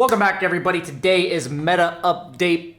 Welcome back, everybody. Today is Meta Update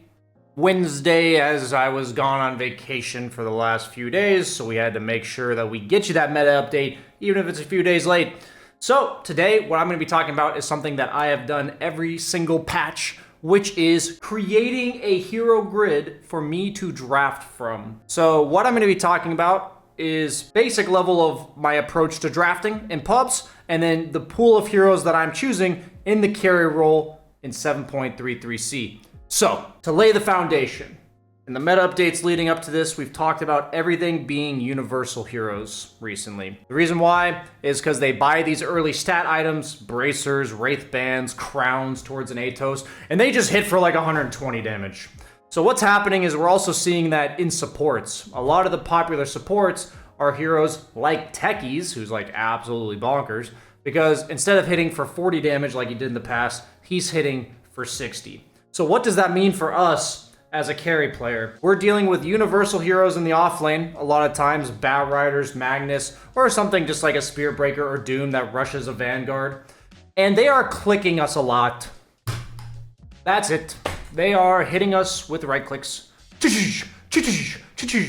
Wednesday, as I was gone on vacation for the last few days, so we had to make sure that we get you that meta update, even if it's a few days late. So today, what I'm going to be talking about is something that I have done every single patch, which is creating a hero grid for me to draft from. So what I'm going to be talking about is basic level of my approach to drafting in pubs, and then the pool of heroes that I'm choosing in the carry role in 7.33c. So, to lay the foundation, in the meta updates leading up to this, we've talked about everything being universal heroes recently. The reason why is because they buy these early stat items, bracers, wraith bands, crowns towards an Atos, and they just hit for like 120 damage. So what's happening is we're also seeing that in supports. A lot of the popular supports are heroes like Techies, who's like absolutely bonkers, because instead of hitting for 40 damage like he did in the past, he's hitting for 60. So what does that mean for us as a carry player? We're dealing with universal heroes in the offlane, a lot of times Bat Riders, Magnus, or something just like a Spear Breaker or Doom that rushes a Vanguard. And they are clicking us a lot. That's it. They are hitting us with right clicks.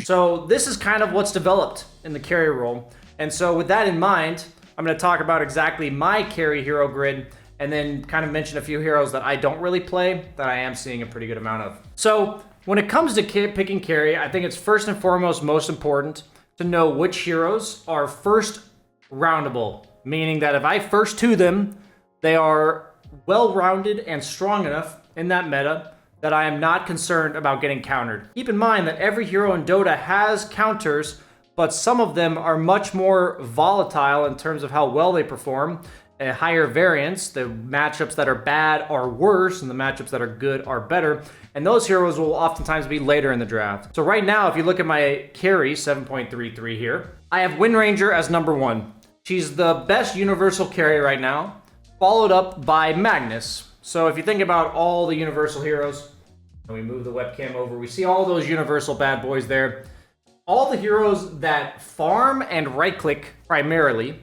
So this is kind of what's developed in the carry role. And so with that in mind, I'm going to talk about exactly my carry hero grid and then kind of mention a few heroes that I don't really play that I am seeing a pretty good amount of. So when it comes to picking carry, I think it's first and foremost most important to know which heroes are first roundable, meaning that if I first to them, they are well-rounded and strong enough in that meta that I am not concerned about getting countered. Keep in mind that every hero in Dota has counters, but some of them are much more volatile in terms of how well they perform. A higher variance, the matchups that are bad are worse, and the matchups that are good are better. And those heroes will oftentimes be later in the draft. So right now, if you look at my carry, 7.33 here, I have Wind Ranger as number 1. She's the best universal carry right now, followed up by Magnus. So if you think about all the universal heroes, and we move the webcam over, we see all those universal bad boys there. All the heroes that farm and right-click primarily,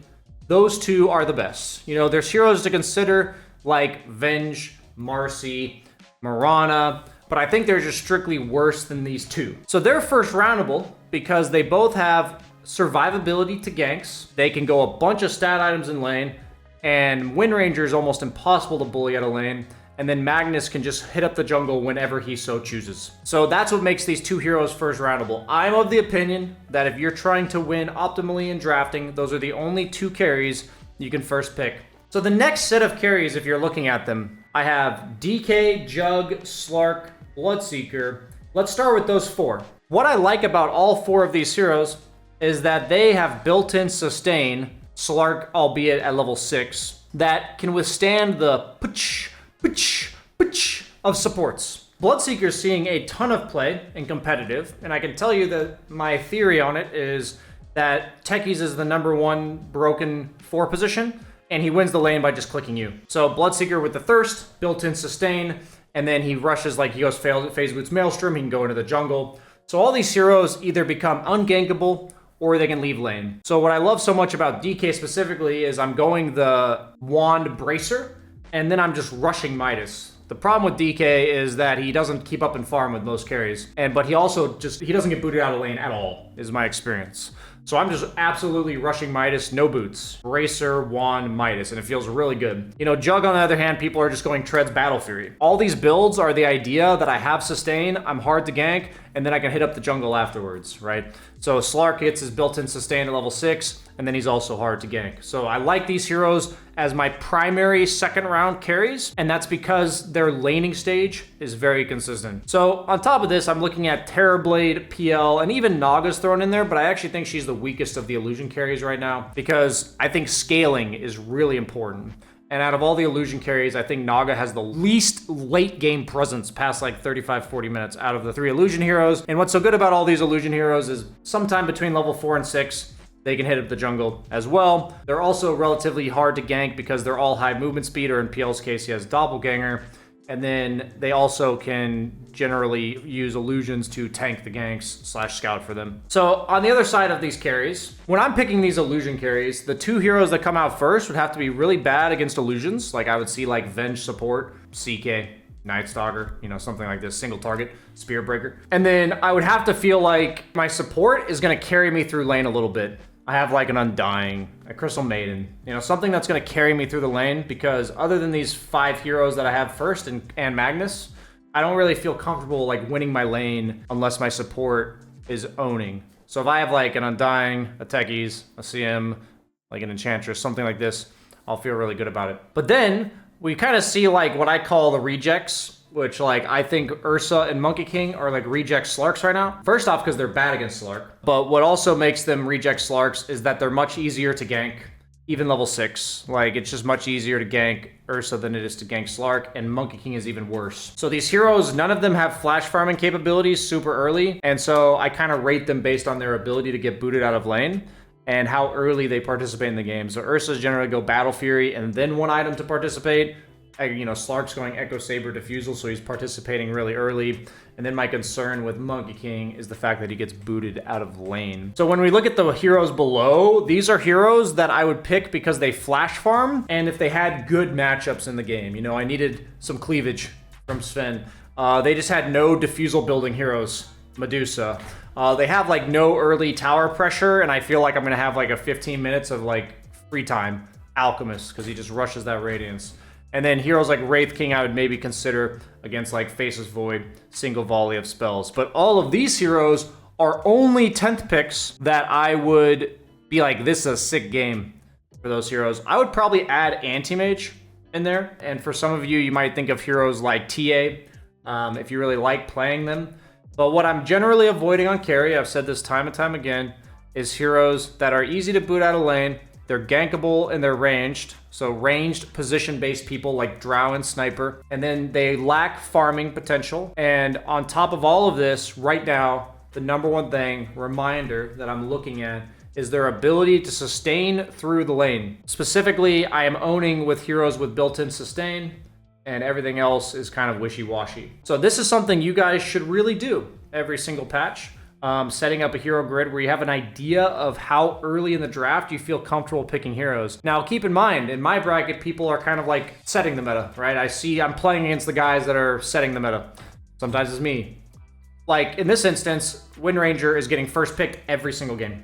those two are the best. You know, there's heroes to consider like Venge, Marcy, Mirana, but I think they're just strictly worse than these two. So they're first roundable because they both have survivability to ganks. They can go a bunch of stat items in lane, and Wind Ranger is almost impossible to bully out of lane, and then Magnus can just hit up the jungle whenever he so chooses. So that's what makes these two heroes first roundable. I'm of the opinion that if you're trying to win optimally in drafting, those are the only two carries you can first pick. So the next set of carries, if you're looking at them, I have DK, Jug, Slark, Bloodseeker. Let's start with those four. What I like about all four of these heroes is that they have built-in sustain, Slark, albeit at level 6, that can withstand the of supports. Bloodseeker's seeing a ton of play in competitive, and I can tell you that my theory on it is that Techies is the number 1 broken 4 position, and he wins the lane by just clicking you. So Bloodseeker with the Thirst, built-in sustain, and then he rushes like he goes Phase Boots Maelstrom, he can go into the jungle. So all these heroes either become ungankable or they can leave lane. So what I love so much about DK specifically is I'm going the Wand Bracer, and then I'm just rushing Midas. The problem with DK is that he doesn't keep up in farm with most carries, but he also he doesn't get booted out of lane at all, is my experience. So I'm just absolutely rushing Midas, no boots. Bracer, Wand, Midas, and it feels really good. You know, Jug on the other hand, people are just going Treads Battle Fury. All these builds are the idea that I have sustain, I'm hard to gank, and then I can hit up the jungle afterwards, right? So Slark hits his built-in sustain at level 6, and then he's also hard to gank. So I like these heroes as my primary second round carries, and that's because their laning stage is very consistent. So on top of this, I'm looking at Terrorblade, PL, and even Naga's thrown in there, but I actually think she's the weakest of the illusion carries right now because I think scaling is really important. And out of all the illusion carries, I think Naga has the least late game presence past like 35-40 minutes out of the 3 illusion heroes. And what's so good about all these illusion heroes is sometime between level 4 and 6, they can hit up the jungle as well. They're also relatively hard to gank because they're all high movement speed, or in PL's case, he has Doppelganger. And then they also can generally use illusions to tank the ganks / scout for them. So on the other side of these carries, when I'm picking these illusion carries, the 2 heroes that come out first would have to be really bad against illusions. Like I would see like Venge support CK, Night Stalker, you know, something like this, single target, Spear Breaker. And then I would have to feel like my support is gonna carry me through lane a little bit. I have like an Undying, a Crystal Maiden, you know, something that's gonna carry me through the lane, because other than these 5 heroes that I have first and Magnus, I don't really feel comfortable like winning my lane unless my support is owning. So if I have like an Undying, a Techies, a CM, like an Enchantress, something like this, I'll feel really good about it. But then we kind of see like what I call the rejects, which like I think Ursa and Monkey King are like reject Slarks right now. First off, because they're bad against Slark. But what also makes them reject Slarks is that they're much easier to gank, even level 6. Like, it's just much easier to gank Ursa than it is to gank Slark, and Monkey King is even worse. So these heroes, none of them have flash farming capabilities super early, and so I kind of rate them based on their ability to get booted out of lane and how early they participate in the game. So Ursa's generally go Battle Fury and then one item to participate. You know, Slark's going Echo Saber Diffusal, so he's participating really early. And then my concern with Monkey King is the fact that he gets booted out of lane. So when we look at the heroes below, these are heroes that I would pick because they flash farm, and if they had good matchups in the game. You know, I needed some cleavage from Sven. They just had no diffusal building heroes. Medusa. They have like no early tower pressure, and I feel like I'm gonna have like a 15 minutes of like free time. Alchemist, because he just rushes that Radiance. And then heroes like Wraith King I would maybe consider against like Faceless Void, single volley of spells. But all of these heroes are only 10th picks that I would be like, this is a sick game for those heroes. I would probably add Anti-Mage in there. And for some of you, you might think of heroes like TA, if you really like playing them. But what I'm generally avoiding on carry, I've said this time and time again, is heroes that are easy to boot out of lane. They're gankable and they're ranged. So ranged position-based people like Drow and Sniper. And then they lack farming potential. And on top of all of this, right now, the number one thing, reminder that I'm looking at is their ability to sustain through the lane. Specifically, I am owning with heroes with built-in sustain, and everything else is kind of wishy-washy. So this is something you guys should really do every single patch. Setting up a hero grid where you have an idea of how early in the draft you feel comfortable picking heroes. Now, keep in mind, in my bracket, people are kind of like setting the meta, right? I'm playing against the guys that are setting the meta. Sometimes it's me. Like, in this instance, Wind Ranger is getting first picked every single game.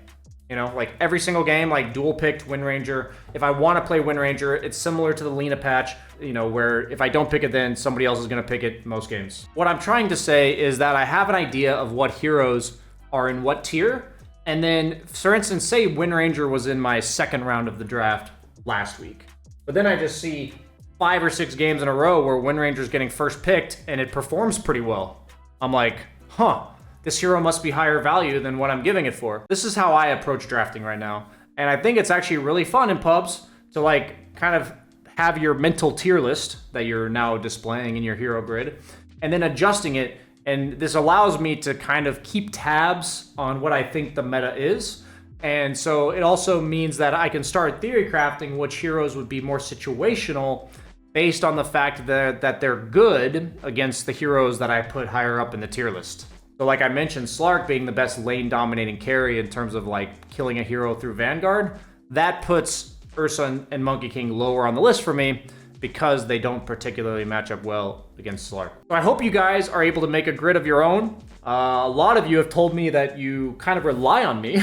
You know, like every single game, like dual picked Wind Ranger. If I want to play Wind Ranger, it's similar to the Lena patch, you know, where if I don't pick it, then somebody else is going to pick it most games. What I'm trying to say is that I have an idea of what heroes are in what tier. And then, for instance, say Wind Ranger was in my second round of the draft last week. But then I just see 5 or 6 games in a row where Wind Ranger's getting first picked and it performs pretty well. I'm like, huh, this hero must be higher value than what I'm giving it for. This is how I approach drafting right now. And I think it's actually really fun in pubs to like kind of have your mental tier list that you're now displaying in your hero grid and then adjusting it. And this allows me to kind of keep tabs on what I think the meta is. And so it also means that I can start theory crafting which heroes would be more situational based on the fact that they're good against the heroes that I put higher up in the tier list. So like I mentioned, Slark being the best lane dominating carry in terms of like killing a hero through Vanguard, that puts Ursa and Monkey King lower on the list for me, because they don't particularly match up well against Slark. So I hope you guys are able to make a grid of your own. A lot of you have told me that you kind of rely on me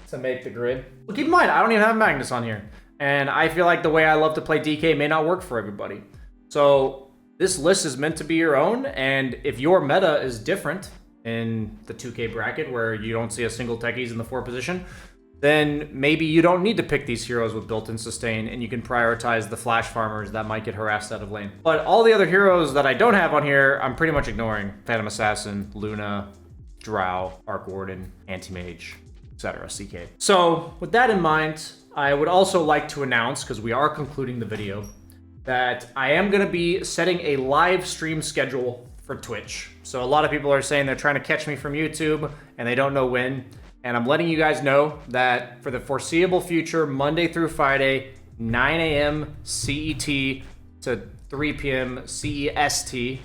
to make the grid. But keep in mind, I don't even have Magnus on here. And I feel like the way I love to play DK may not work for everybody. So this list is meant to be your own. And if your meta is different in the 2K bracket where you don't see a single techies in the 4 position, then maybe you don't need to pick these heroes with built-in sustain and you can prioritize the flash farmers that might get harassed out of lane. But all the other heroes that I don't have on here, I'm pretty much ignoring. Phantom Assassin, Luna, Drow, Arc Warden, Anti-Mage, etc. CK. So with that in mind, I would also like to announce, because we are concluding the video, that I am going to be setting a live stream schedule for Twitch. So a lot of people are saying they're trying to catch me from YouTube and they don't know when. And I'm letting you guys know that for the foreseeable future, Monday through Friday, 9 a.m. CET to 3 p.m. CEST,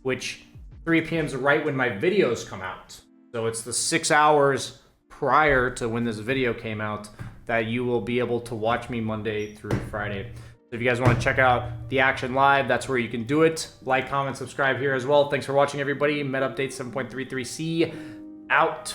which 3 p.m. is right when my videos come out. So it's the 6 hours prior to when this video came out that you will be able to watch me Monday through Friday. So if you guys want to check out the action live, that's where you can do it. Like, comment, subscribe here as well. Thanks for watching, everybody. Med Update 7.33C out.